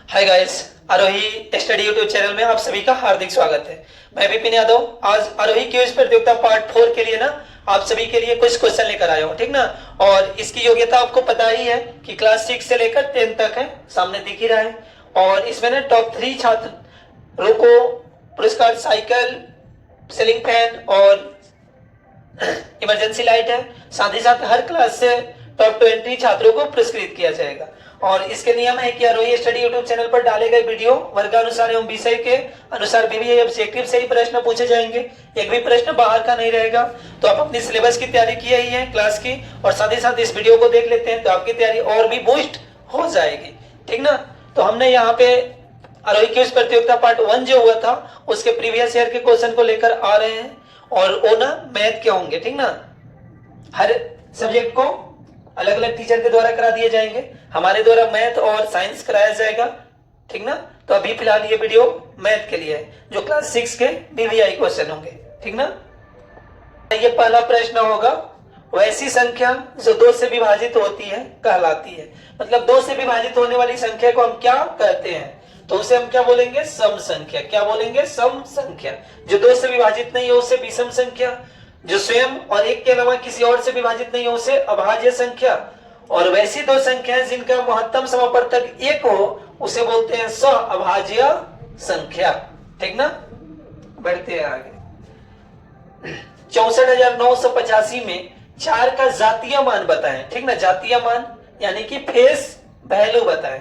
Hi guys, आरोही study YouTube channel में आप सभी का हार्दिक स्वागत है। मैं विपिन यादव आज आरोही क्विज प्रतियोगिता पार्ट 4 के लिए ना आप सभी के लिए कुछ क्वेश्चन लेकर आया हूँ, ठीक ना। और इसकी योग्यता आपको पता ही है कि क्लास 6 से लेकर 10 तक है, सामने दिख ही रहा है। और इसमें ना टॉप 3 छात्रों को पुरस्कार साइकिल, सीलिंग फैन और इमरजेंसी लाइट है। साथ ही साथ हर क्लास से टॉप 20 छात्रों को पुरस्कृत किया जाएगा। और इसके नियम है कि आरोही स्टडी यूट्यूब चैनल पर डाले गए वीडियो वर्गानुसार एवं विषय के अनुसार भी ऑब्जेक्टिव से ही प्रश्न पूछे जाएंगे, एक भी प्रश्न बाहर का नहीं रहेगा। तो आप अपनी सिलेबस की तैयारी की ही है क्लास की, और साथ ही साथ इस वीडियो को देख लेते हैं तो आपकी तैयारी और भी बूस्ट हो जाएगी, ठीक ना। तो हमने यहाँ पे आरोही क्विज प्रतियोगिता पार्ट 1 जो हुआ था उसके प्रीवियस ईयर के क्वेश्चन को लेकर आ रहे हैं, और वो ना मैथ के होंगे, ठीक ना। हर सब्जेक्ट को अलग अलग टीचर के द्वारा करा दिए जाएंगे, हमारे द्वारा मैथ और साइंस कराया जाएगा, ठीक ना। तो अभी फिलहाल ये वीडियो मैथ के लिए है, जो क्लास 6 के डीवीआई क्वेश्चन होंगे, ठीक ना। ये पहला प्रश्न होगा, वैसी संख्या जो 2 से विभाजित होती है कहलाती है। मतलब 2 से विभाजित होने वाली संख्या को हम क्या कहते हैं, तो उसे हम क्या बोलेंगे, सम संख्या। क्या बोलेंगे, सम संख्या। जो 2 से विभाजित नहीं है उसे विषम संख्या, जो स्वयं और एक के अलावा किसी और से विभाजित नहीं है उसे अभाज्य संख्या, और वैसी 2 संख्याएं जिनका महत्तम समापवर्तक 1 हो उसे बोलते हैं सअभाज्य संख्या, ठीक ना। बढ़ते हैं आगे। 64,985 में 4 का जातीय मान बताएं, ठीक ना। जातीय मान यानी कि फेस वैल्यू बताएं।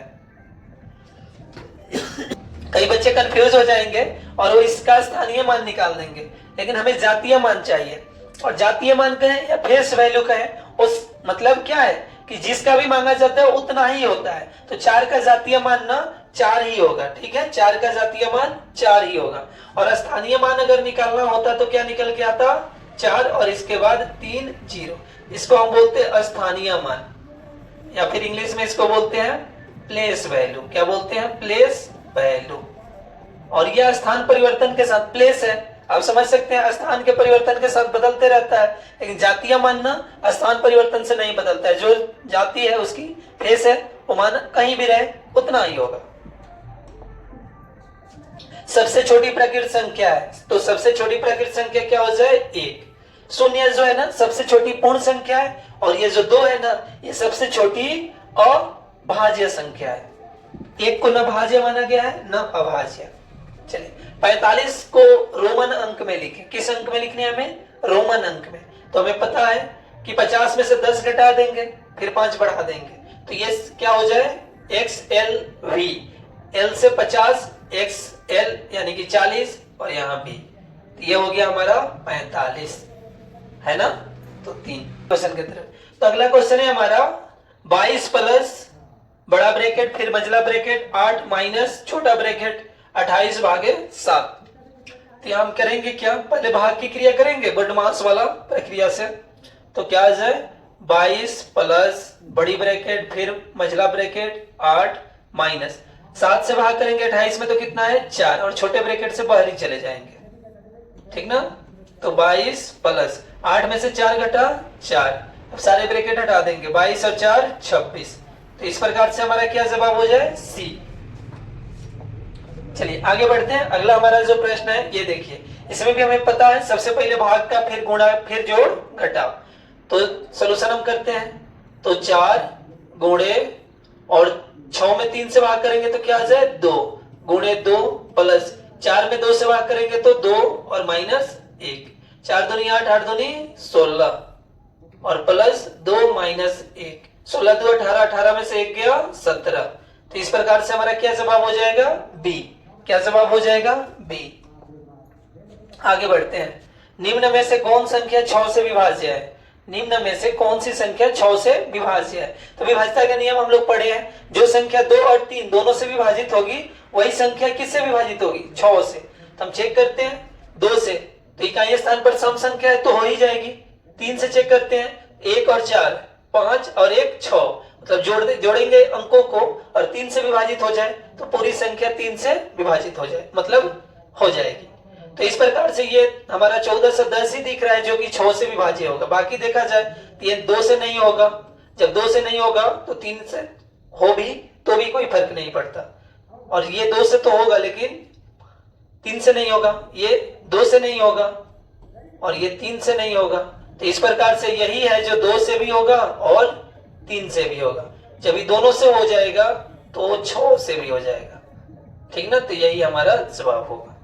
कई बच्चे कंफ्यूज हो जाएंगे और वो इसका स्थानीय मान निकाल देंगे, लेकिन हमें जातीय मान चाहिए। और जातीय मान कहें या फेस वैल्यू कहें, उस मतलब क्या है कि जिसका भी मांगा जाता है उतना ही होता है। तो 4 का जातीय मान ना 4 ही होगा, ठीक है। 4 का जातीय मान 4 ही होगा। और स्थानीय मान अगर निकालना होता तो क्या निकल के आता, 4 और इसके बाद 3 0। इसको हम बोलते हैं स्थानीय मान, या फिर इंग्लिश में इसको बोलते हैं प्लेस वैल्यू। क्या बोलते हैं, प्लेस वैल्यू। और यह स्थान परिवर्तन के साथ, प्लेस है, आप समझ सकते हैं स्थान के परिवर्तन के साथ बदलते रहता है, लेकिन जातीय मान ना स्थान परिवर्तन से नहीं बदलता है। जो जाति है उसकी फेस है, वो मान कहीं भी रहे उतना ही होगा। सबसे छोटी प्राकृत संख्या है, तो सबसे छोटी प्राकृत संख्या क्या हो जाए, 1। शून्य जो है ना सबसे छोटी पूर्ण संख्या है, और ये जो 2 है ना ये सबसे छोटी अभाज्य संख्या है। 1 को न भाज्य माना गया है न अभाज्य। चलिए 45 को रोमन अंक में लिखें। किस अंक में लिखने हमें, रोमन अंक में। तो हमें पता है कि 50 में से 10 घटा देंगे फिर 5 बढ़ा देंगे, तो ये क्या हो जाए, XLV। L से 50, XL यानी कि 40, और यहाँ भी तो ये हो गया हमारा 45, है ना। तो 3 क्वेश्चन की तरफ। तो अगला क्वेश्चन है हमारा 22 प्लस बड़ा ब्रैकेट फिर मंझला ब्रैकेट 8 माइनस छोटा ब्रैकेट 28 भागे 7। तो हम करेंगे क्या, पहले भाग की क्रिया करेंगे बदमाश वाला प्रक्रिया से। तो क्या आ जाए, 22 प्लस बड़ी ब्रैकेट फिर मंझला ब्रैकेट 8 माइनस 7 से भाग करेंगे 28 में, तो कितना है 4, और छोटे ब्रैकेट से बाहर ही चले जाएंगे, ठीक ना। तो 22 प्लस 8 में से 4 घटा 4, अब सारे ब्रैकेट हटा देंगे, 22 और 4 26। तो इस प्रकार से हमारा क्या जवाब हो जाए, सी। चलिए आगे बढ़ते हैं। अगला हमारा जो प्रश्न है ये देखिए, इसमें भी हमें पता है सबसे पहले भाग का फिर गुणा फिर जोड़ घटाव। तो सॉल्यूशन हम करते हैं। तो 4 गुणे और 6 में 3 से भाग करेंगे तो क्या आ जाए, 2 गुणे 2 प्लस 4 में 2 से भाग करेंगे तो 2 और माइनस 1, 4 दूनी 8, 8 दूनी 16, और प्लस 2 माइनस 1, 16 2 18, 18 में से 1 गया 17। तो इस प्रकार से हमारा क्या जवाब हो जाएगा, बी। क्या जवाब हो जाएगा, बी। आगे बढ़ते हैं। निम्न में से कौन संख्या 6 से विभाज्य है, निम्न में से कौन सी संख्या 6 से विभाज्य है। तो विभाज्यता का नियम हम लोग पढ़े हैं, जो संख्या 2 और 3 दोनों से विभाजित होगी वही संख्या किससे विभाजित होगी, 6 से। तो हम चेक करते हैं 2 से, तो इकाई स्थान पर सम संख्या है तो हो ही जाएगी। 3 से चेक करते हैं, 1 और 4 5 और 1 6, मतलब जोड़ेंगे अंकों को और 3 से विभाजित हो जाए तो पूरी संख्या 3 से विभाजित हो जाए, मतलब हो जाएगी। तो इस प्रकार से ये हमारा 1410 ही दिख रहा है जो कि 6 से विभाज्य होगा। बाकी देखा जाए तो ये 2 से नहीं होगा, जब 2 से नहीं होगा तो 3 से हो भी तो भी कोई फर्क नहीं पड़ता। और ये 2 से तो होगा लेकिन 3 से नहीं होगा, ये 2 से नहीं होगा और ये 3 से नहीं होगा। तो इस प्रकार से यही है जो 2 से भी होगा और 3 से भी होगा। जब ये दोनों से हो जाएगा तो 6 से भी हो जाएगा, ठीक ना। तो यही हमारा जवाब होगा।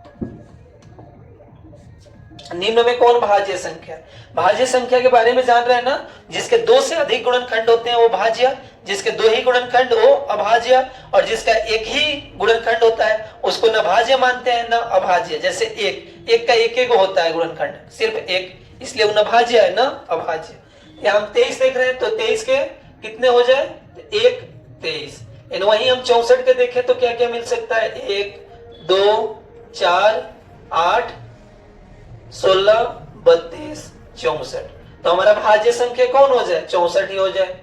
निम्न में कौन भाज्य संख्या है? भाज्य संख्या के बारे में जान रहे हैं ना, जिसके 2 से अधिक गुणनखंड होते हैं वो भाज्य, जिसके 2 ही गुणनखंड वो अभाज्य, और जिसका एक ही गुणनखंड होता है उसको न भाज्य मानते हैं न अभाज्य। जैसे एक का एक होता है गुणनखंड, सिर्फ एक, इसलिए वो न भाज्य है न अभाज्य। यहाँ हम 23 देख रहे हैं तो 23 के कितने हो जाए? 1 23। वहीं हम 64 के देखें तो क्या क्या मिल सकता है? 1 2 4 8 16 32 64। तो हमारा भाज्य संख्या कौन हो जाए? 64 ही हो जाए।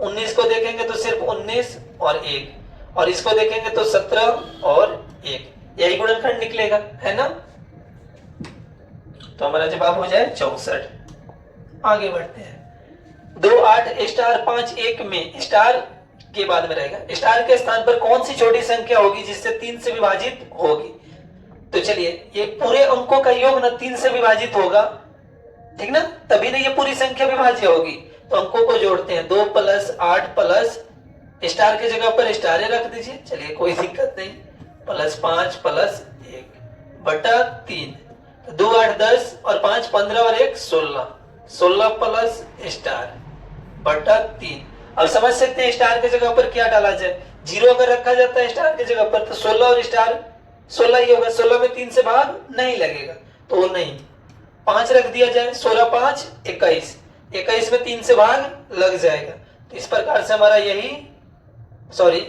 19 को देखेंगे तो सिर्फ 19 और 1, और इसको देखेंगे तो 17 और 1, यही गुणनखंड निकलेगा, है ना। तो हमारा जवाब हो जाए 64। आगे बढ़ते हैं। 2 8 स्टार 5 1 में स्टार के बाद में रहेगा। स्टार के स्थान पर कौन सी छोटी संख्या होगी जिससे 3 से विभाजित होगी? तो चलिए, ये पूरे अंकों का योग ना 3 से विभाजित होगा, ठीक ना, तभी ना ये पूरी संख्या विभाज्य होगी। तो अंकों को जोड़ते हैं, 2 + 8 प्लस स्टार की जगह पर स्टार रख दीजिए, चलिए कोई दिक्कत नहीं, +5 + 1 बटा 3। 2 8 10 और 5 15 और 1 16, 16 प्लस स्टार बटा 3। अब समझ सकते हैं स्टार की जगह पर क्या डाला जाए। 0 अगर रखा जाता है स्टार की जगह पर तो 16 और स्टार 16 ही होगा। 16 में 3 से भाग नहीं लगेगा तो नहीं। 5 रख दिया जाए, 16 5 21, 21 में 3 से भाग लग जाएगा। तो इस प्रकार से हमारा यही, सॉरी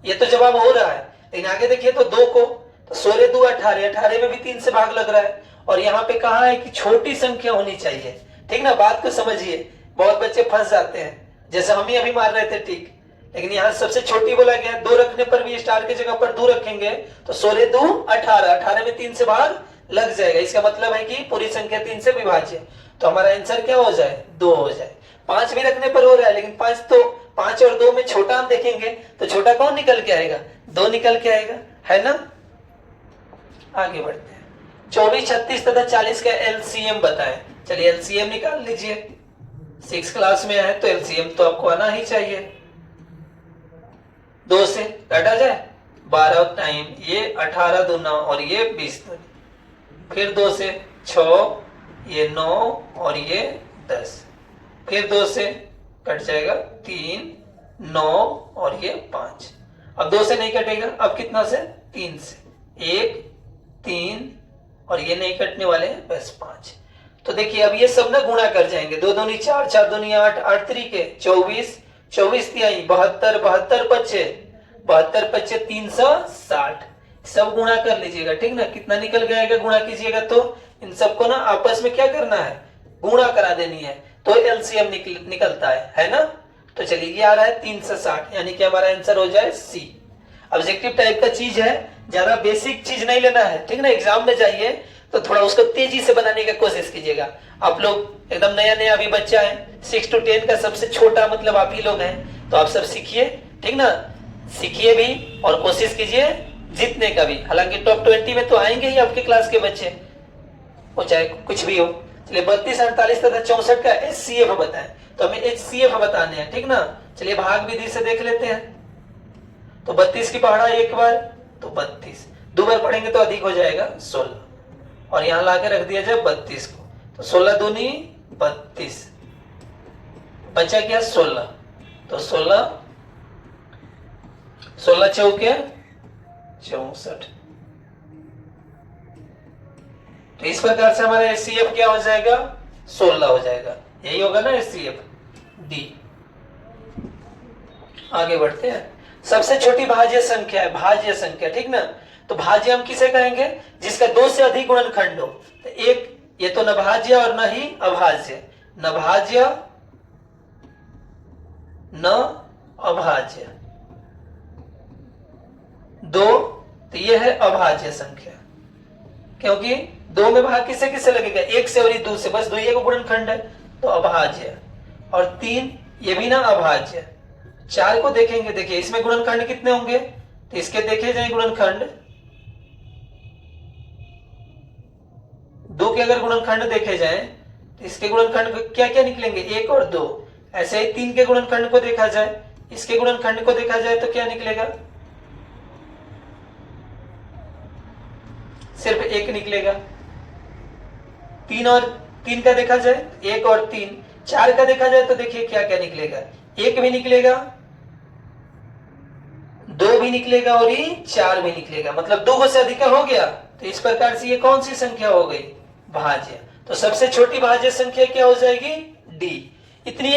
ये तो जवाब हो रहा है, लेकिन आगे देखिए तो 2 को, तो 16 2 18, 18 में भी 3 से भाग लग रहा है। और यहाँ पे कहा है कि छोटी संख्या होनी चाहिए, ठीक ना। बात को समझिए, बहुत बच्चे फंस जाते हैं, जैसे हम ही अभी मार रहे थे टिक, लेकिन यहाँ सबसे छोटी बोला गया। 2 रखने पर भी स्टार की जगह पर 2 रखेंगे तो 16 2 18, 18 में 3 से भाग लग जाएगा। इसका मतलब है कि पूरी संख्या 3 से विभाज्य। तो हमारा आंसर क्या हो जाए? 2 हो जाए। 5 भी रखने पर हो रहा है, लेकिन 5 और 2 में छोटा हम देखेंगे तो छोटा कौन निकल के आएगा? 2 निकल के आएगा, है ना। आगे बढ़ते हैं। 24 36 तथा 40 का एलसीएम बताएं। चलिए एलसीएम निकाल लीजिए, 6 क्लास में है तो एलसीएम तो आपको आना ही चाहिए। 2 से काटा जाए 12 टाइम ये 18 दूना और ये 20 दूनी, फिर 2 से 6, ये 9 और ये 10, फिर 2 से कट जाएगा 3 9 और ये 5। अब 2 से नहीं कटेगा, अब कितना से? 3 से 1 3 और ये नहीं कटने वाले हैं, बस 5। तो देखिए अब ये सब ना गुणा कर जाएंगे, 2 दूनी 4 4 दूनी 8 8 तरीके 24 24 तिहाई 72 72 पच्चे 72 पच्चे 360, सब गुणा कर लीजिएगा, ठीक ना। कितना निकल जाएगा गुणा कीजिएगा तो इन सबको ना आपस में क्या करना है? गुणा करा देनी है, तो एलसीएम निकलता है ना। तो चलिए ये आ रहा है 360, यानी कि हमारा आंसर हो जाए सी। ऑब्जेक्टिव टाइप का चीज है, ज्यादा बेसिक चीज नहीं लेना है, ठीक ना। एग्जाम में जाइए तो थोड़ा उसको तेजी से बनाने की कोशिश कीजिएगा। आप लोग एकदम नया नया अभी बच्चा है, 6 to 10 का सबसे छोटा मतलब आप ही लोग हैं, तो आप सब सीखिए, ठीक ना। सीखिए भी और कोशिश कीजिए जीतने का भी। हालांकि टॉप 20 में तो आएंगे ही आपके क्लास के बच्चे, वो चाहे कुछ भी हो। चलिए 32 48 तथा 64 का एचसीएफ बताएं। तो हमें एचसीएफ बताने हैं, ठीक ना। चलिए भाग विधि से देख लेते हैं। तो 32 की पढ़ा एक बार तो 32, 2 बार पढ़ेंगे तो अधिक हो जाएगा 16, और यहां लाके रख दिया जाए 32 को, तो 16 दूनी 32, बचा क्या 16, तो 16 16 चौके 64। तो इस प्रकार से हमारा एचसीएफ क्या हो जाएगा? 16 हो जाएगा, यही होगा ना एचसीएफ डी। आगे बढ़ते हैं। सबसे छोटी भाज्य संख्या है, भाज्य संख्या, ठीक ना। तो भाज्य हम किसे कहेंगे? जिसका 2 से अधिक गुणनखंड हो। तो एक ये तो न भाज्य और न ही अभाज्य, न भाज्य न अभाज्य, 2, तो ये है अभाज्य संख्या, क्योंकि 2 में भाग किसे किसे लगेगा? 1 से और 2 से, बस 2 को गुणनखंड है तो अभाज्य। और 3 ये भी ना अभाज्य। 4 को देखेंगे, देखिए इसमें गुणनखंड कितने होंगे, तो इसके देखे जाए गुणनखंड, 2 के अगर गुणनखंड देखे जाए तो इसके गुणनखंड क्या क्या निकलेंगे, 1 और 2। ऐसे ही 3 के गुणनखंड को देखा जाए, इसके गुणनखंड को देखा जाए तो क्या निकलेगा, सिर्फ 1 निकलेगा। 3 का देखा जाए, 1 और 3। 4 का देखा जाए तो देखिए क्या क्या निकलेगा, 1 भी निकलेगा, 2 भी निकलेगा और ये 4 भी निकलेगा, मतलब 2 से अधिक हो गया। तो इस प्रकार से ये कौन सी संख्या हो गई, भाज्य। तो सबसे छोटी भाज्य संख्या क्या हो जाएगी, डी। इतनी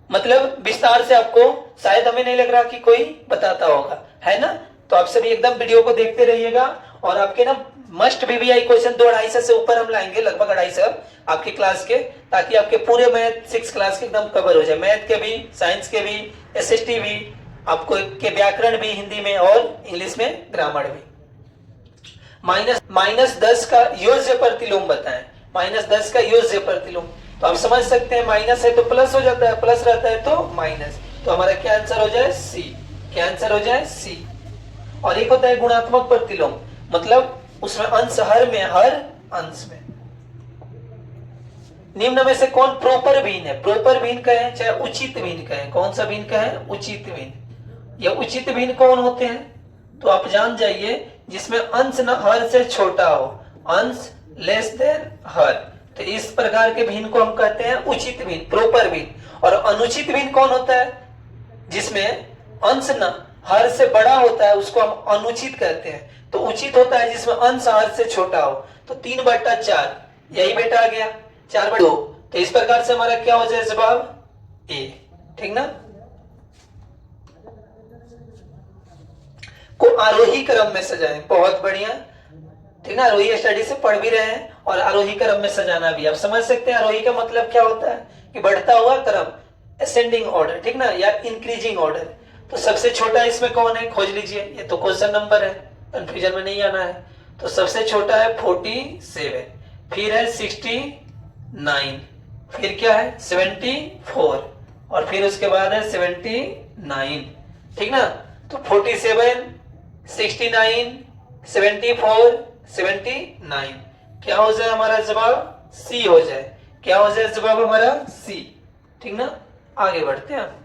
मतलब विस्तार से आपको शायद हमें नहीं लग रहा कि कोई बताता होगा, है ना। तो आप सभी एकदम वीडियो को देखते रहिएगा और आपके ना मस्ट VVI क्वेश्चन 2-250 से ऊपर हम लाएंगे, लगभग 250 आपके क्लास के, ताकि आपके पूरे मैथ 6 क्लास के एकदम कवर हो जाए, मैथ के भी, साइंस के भी, SST भी, आपको के व्याकरण भी हिंदी में और इंग्लिश में ग्रामर भी। -10 का योज्य प्रतिलोम बताएं, -10 का योज्य प्रतिलोम। तो आप समझ सकते हैं माइनस है तो प्लस हो जाता है, प्लस रहता है तो माइनस। तो हमारा क्या आंसर हो जाए, सी। क्या आंसर हो जाए, सी। और एक होता है गुणात्मक प्रतिलोम, मतलब उसमें अंश हर में, हर अंश में। निम्न में से कौन प्रोपर भिन्न है, प्रोपर भिन्न कहें चाहे उचित भिन्न कहें, कौन सा भिन्न कहें, उचित भिन्न। या उचित भिन्न कौन होते हैं, तो आप जान जाइए जिसमें अंश न हर से छोटा हो, अंश लेस देन हर, तो इस प्रकार के भिन्न को हम कहते हैं उचित भिन्न, प्रोपर भिन्न। और अनुचित भिन्न कौन होता है, जिसमें अंश न हर से बड़ा होता है, उसको हम अनुचित कहते हैं। तो उचित होता है जिसमें अंश हर से छोटा हो। तो 3/4 यही बेटा आ गया, 4/2। तो इस प्रकार से हमारा क्या हो जाए जवाब, ए। ठीक ना। को आरोही क्रम में सजाएं, बहुत बढ़िया, ठीक ना। आरोही स्टडी से पढ़ भी रहे हैं और आरोही क्रम में सजाना भी। आप समझ सकते हैं आरोही का मतलब क्या होता है, कि बढ़ता हुआ क्रम, असेंडिंग ऑर्डर, ठीक ना, या इंक्रीजिंग ऑर्डर। तो सबसे छोटा इसमें कौन है, खोज लीजिए, ये तो क्वेश्चन नंबर है, कंफ्यूजन में नहीं आना है। तो सबसे छोटा है 47, फिर है 69, फिर क्या है 74, और फिर उसके बाद है 79, ठीक ना। तो 47, 69, 74, 79 क्या हो जाए हमारा जवाब, सी हो जाए। क्या हो जाए जवाब हमारा, सी। ठीक ना। आगे बढ़ते हैं।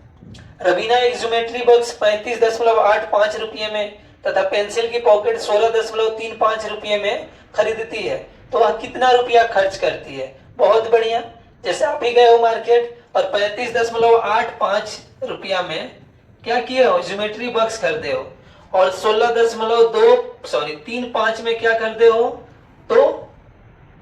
रवीना एक ज्योमेट्री बॉक्स 35.85 रुपये में तथा पेंसिल की पॉकेट 16.35 रुपये में खरीदती है, तो वह कितना रुपया खर्च करती है। बहुत बढ़िया, जैसे आप ही गए हो मार्केट और 35.85 रुपया में क्या किए हो, ज्योमेट्री बॉक्स खरीदे हो, और 16.35 में क्या खरीदे हो, तो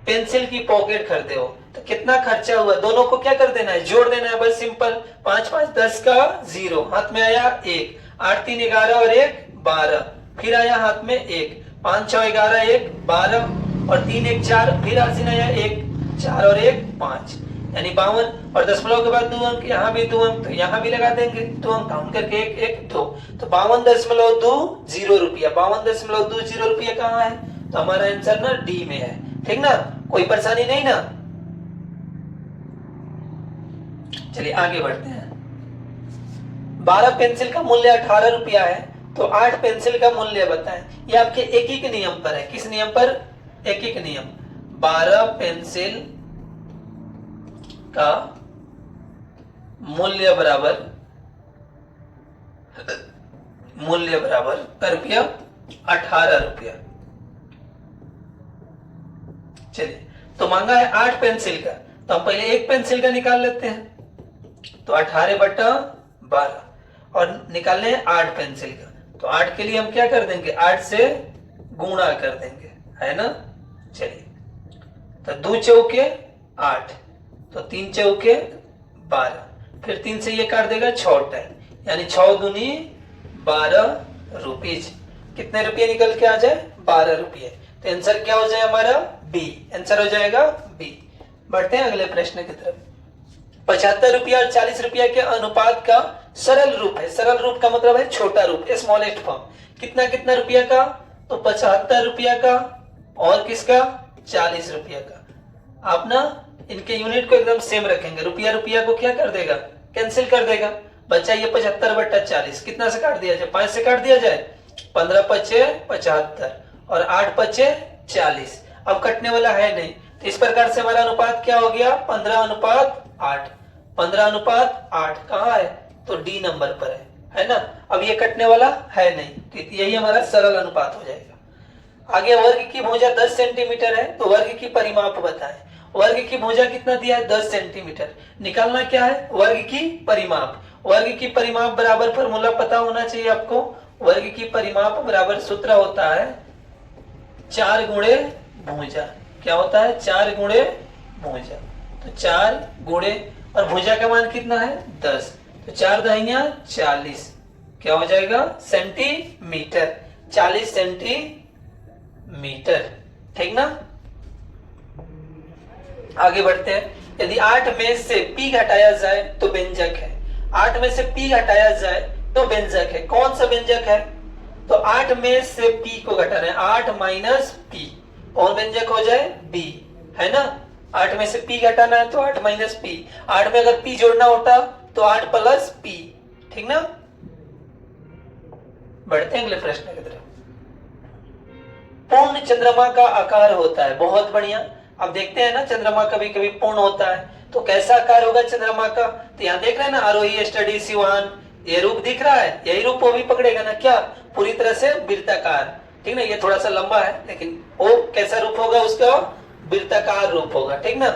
पेंसिल की पॉकेट खरीदे हो। तो कितना खर्चा हुआ, दोनों को क्या कर देना है, जोड़ देना है, बस सिंपल। 5 5 10 का 0, हाथ में आया 1, 8 3 11 और 1 12, फिर आया हाथ में 1, 5 6 11 1 12 और 3 1 4, फिर हासिल आया 1 4 और 1 5, यानी 52। और दशमलव के बाद 2 अंक, यहाँ भी 2 अंक, तो यहाँ भी लगा देंगे 2 अंक, काउंट करके 1 1 2, तो 52.20 रुपया। 52.20 रुपया कहाँ है, तो हमारा आंसर ना डी में है। ठीक ना, कोई परेशानी नहीं ना। चलिए आगे बढ़ते हैं। 12 पेंसिल का मूल्य 18 रुपया है, तो 8 पेंसिल का मूल्य बताएं। ये आपके एक एक नियम पर है, किस नियम पर, एक एक नियम। 12 पेंसिल का मूल्य बराबर कर रुपया 18 रुपया। चलिए, तो मांगा है 8 पेंसिल का, तो हम पहले एक पेंसिल का निकाल लेते हैं। तो 18/12 और निकालने हैं 8 पेंसिल का, तो 8 के लिए हम क्या कर देंगे, 8 से गुणा कर देंगे, है ना। चलिए, तो 2 चौके 8, तो 3 चौके 12, फिर 3 से ये काट देगा 6 टाइम, यानी 6 दूनी 12 रुपीज। कितने रुपये निकल के आ जाए, 12 रुपये। तो आंसर क्या हो जाए हमारा, बी। आंसर हो जाएगा बी। बढ़ते हैं अगले प्रश्न की तरफ। 75 रुपया और 40 रुपया के अनुपात का सरल रूप है। सरल रूप का मतलब है छोटा रूप, स्मॉलेस्ट फॉर्म। कितना कितना रुपया का, तो 75 रुपया का और किसका, 40 रुपया का। आप ना इनके यूनिट को एकदम सेम रखेंगे, रुपया रुपया को क्या कर देगा, कैंसिल कर देगा, बच्चा ये 75/40 कितना से काट दिया जाए, 5 से काट दिया जाए, 15 पचे 75 और 8 पचे 40। अब कटने वाला है नहीं, तो इस प्रकार से हमारा अनुपात क्या हो गया, 15:8। 15:8 कहाँ है, तो डी नंबर पर है ना। अब ये कटने वाला है नहीं, तो यही हमारा सरल अनुपात हो जाएगा। आगे वर्ग की भुजा 10 सेंटीमीटर है, तो वर्ग की परिमाप बताएं। वर्ग की भुजा कितना दिया है, 10 सेंटीमीटर। निकालना क्या है, वर्ग की परिमाप। वर्ग की परिमाप बराबर फॉर्मूला पता होना चाहिए आपको। वर्ग की परिमाप बराबर सूत्र होता है 4 गुणे भुजा। क्या होता है, 4 गुणे भुजा। तो 4 गुणे, और भुजा का मान कितना है, 10, तो 4 दहिया 40, क्या हो जाएगा, सेंटीमीटर, 40 सेंटीमीटर। ठीक ना। आगे बढ़ते हैं। यदि 8 में से P घटाया जाए तो व्यंजक है। 8 में से P घटाया जाए तो व्यंजक है। कौन सा व्यंजक है, तो 8 में से P को घटाना है, 8 माइनस P, कौन व्यंजक हो जाए, B, है ना। 8 में से P घटाना है तो 8 माइनस P। 8 में अगर P जोड़ना होता तो 8 प्लस P। ठीक ना। बढ़ते हैं अगले प्रश्न की तरफ। पूर्ण चंद्रमा का आकार होता है, बहुत बढ़िया। अब देखते हैं ना, चंद्रमा कभी कभी पूर्ण होता है, तो कैसा आकार होगा चंद्रमा का, तो यहाँ देख रहे हैं ना, आरोही अष्टडी सिवान, ये रूप दिख रहा है, यही रूप वो भी पकड़ेगा ना, क्या, पूरी तरह से वृत्ताकार। ठीक ना, ये थोड़ा सा लंबा है, लेकिन वो कैसा रूप होगा उसका, वृत्ताकार रूप होगा। ठीक ना।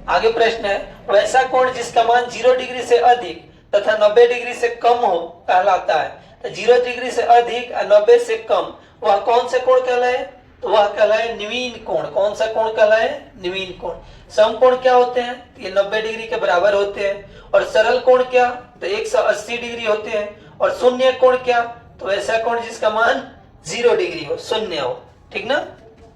आगे प्रश्न है, वैसा कोण जिसका मान 0 डिग्री से अधिक तथा 90 डिग्री से कम हो कहलाता है। तो 0 डिग्री से अधिक और 90 से कम, वह कौन सा कोण कहलाए, तो वह कहलाए नवीन कोण। कौन सा कोण कहलाए, नवीन कोण। समकोण क्या होते हैं, ये 90 डिग्री के बराबर होते हैं। और सरल कोण क्या, तो 180 डिग्री होते हैं। और शून्य कोण क्या, तो ऐसा कोण जिसका मान 0 डिग्री हो, शून्य हो। ठीक ना।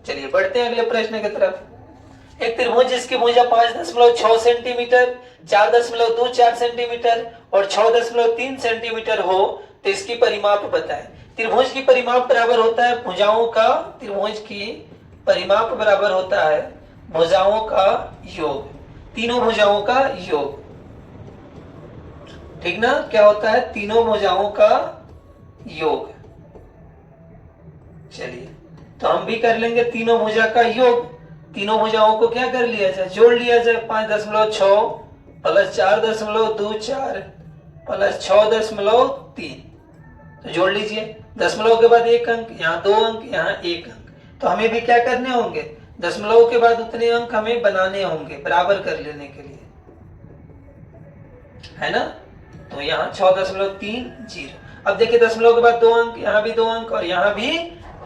चलिए बढ़ते हैं अगले प्रश्न की तरफ। एक त्रिभुज जिसकी भुजा 5.6 सेंटीमीटर, 4.24 सेंटीमीटर और 6.3 सेंटीमीटर हो, तो इसकी परिमाप बताएं। त्रिभुज की परिमाप बराबर होता है भुजाओं का, त्रिभुज की परिमाप बराबर होता है भुजाओं का योग, तीनों भुजाओं का योग। ठीक ना, क्या होता है, तीनों भुजाओं का योग। चलिए तो हम भी कर लेंगे तीनों भुजा का योग। तीनों भुजाओं को क्या कर लिया जाए, जोड़ लिया जाए। 5.6 प्लस 4.24 प्लस 6.3, तो जोड़ लीजिए। दशमलव के बाद एक अंक, यहाँ 2 अंक, यहाँ 1 अंक, तो हमें भी क्या करने होंगे, दशमलव के बाद उतने अंक हमें बनाने होंगे बराबर कर लेने के लिए, है ना। तो यहाँ 6.30। अब देखिए दशमलव के बाद 2 अंक, यहाँ भी 2 अंक और यहाँ भी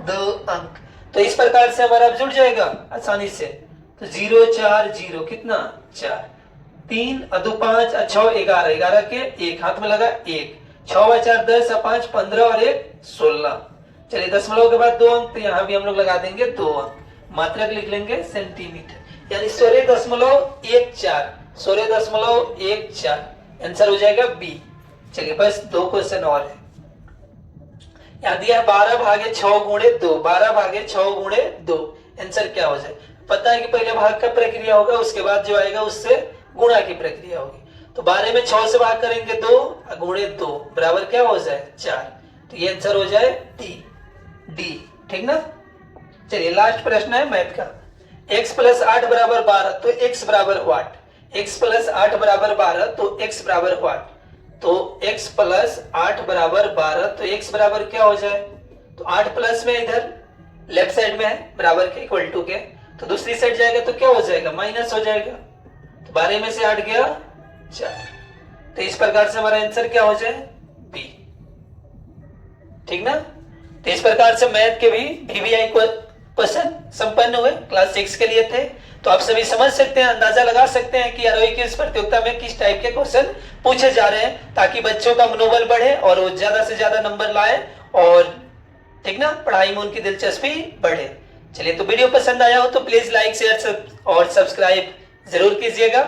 2 अंक, तो इस प्रकार से हमारा जुड़ जाएगा आसानी से। तो 0 4 0 कितना, 4, 3 और 2 5 और 6 11, 11 के 1 हाथ में लगा 1, 6 व 4 10 और 5 15 और 1 16। चलिए दशमलव के बाद 2 अंक, तो यहाँ भी हम लोग लगा देंगे 2 अंक, मात्रक लिख लेंगे सेंटीमीटर, यानी 16.14, 16.14 आंसर हो जाएगा बी। चलिए बस 2 क्वेश्चन और है। यहाँ दिया 12 भागे 6 गुणे 2, 12 भागे 6 गुणे 2, आंसर क्या हो जाए। पता है कि पहले भाग का प्रक्रिया होगा, उसके बाद जो आएगा उससे गुणा की प्रक्रिया होगी। तो 12 में 6 से भाग करेंगे 2 गुणे 2 बराबर क्या हो जाए 4, तो ये आंसर हो जाए डी। ठीक ना। चलिए लास्ट प्रश्न है मैथ का। x प्लस 8 बराबर 12 तो x बराबर वाट, x प्लस 8 बराबर 12 तो x बराबर वाट, तो x प्लस 8 बराबर 12 तो x बराबर क्या हो जाए, तो 8 प्लस में इधर लेफ्ट साइड में है बराबर के इक्वल टू के, तो दूसरी साइड जाएगा तो क्या हो जाएगा, माइनस हो जाएगा। तो 12 में से 8 गया 4, तो इस प्रकार से हमारा आंसर क्या हो जाए बी। ठीक ना। तो इस प्रकार से मैथ के भी VVI क्वेश्चन संपन्न हुए, क्लास 6 के लिए थे। तो आप सभी समझ सकते हैं, अंदाजा लगा सकते हैं कि आरोही की इस प्रतियोगिता में किस टाइप के क्वेश्चन पूछे जा रहे हैं, ताकि बच्चों का मनोबल बढ़े और वो ज्यादा से ज्यादा नंबर लाए और ठीक ना पढ़ाई में उनकी दिलचस्पी बढ़े। चलिए तो वीडियो पसंद आया हो तो प्लीज लाइक शेयर और सब्सक्राइब जरूर कीजिएगा।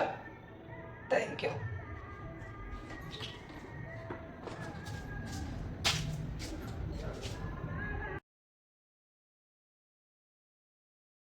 Thank you.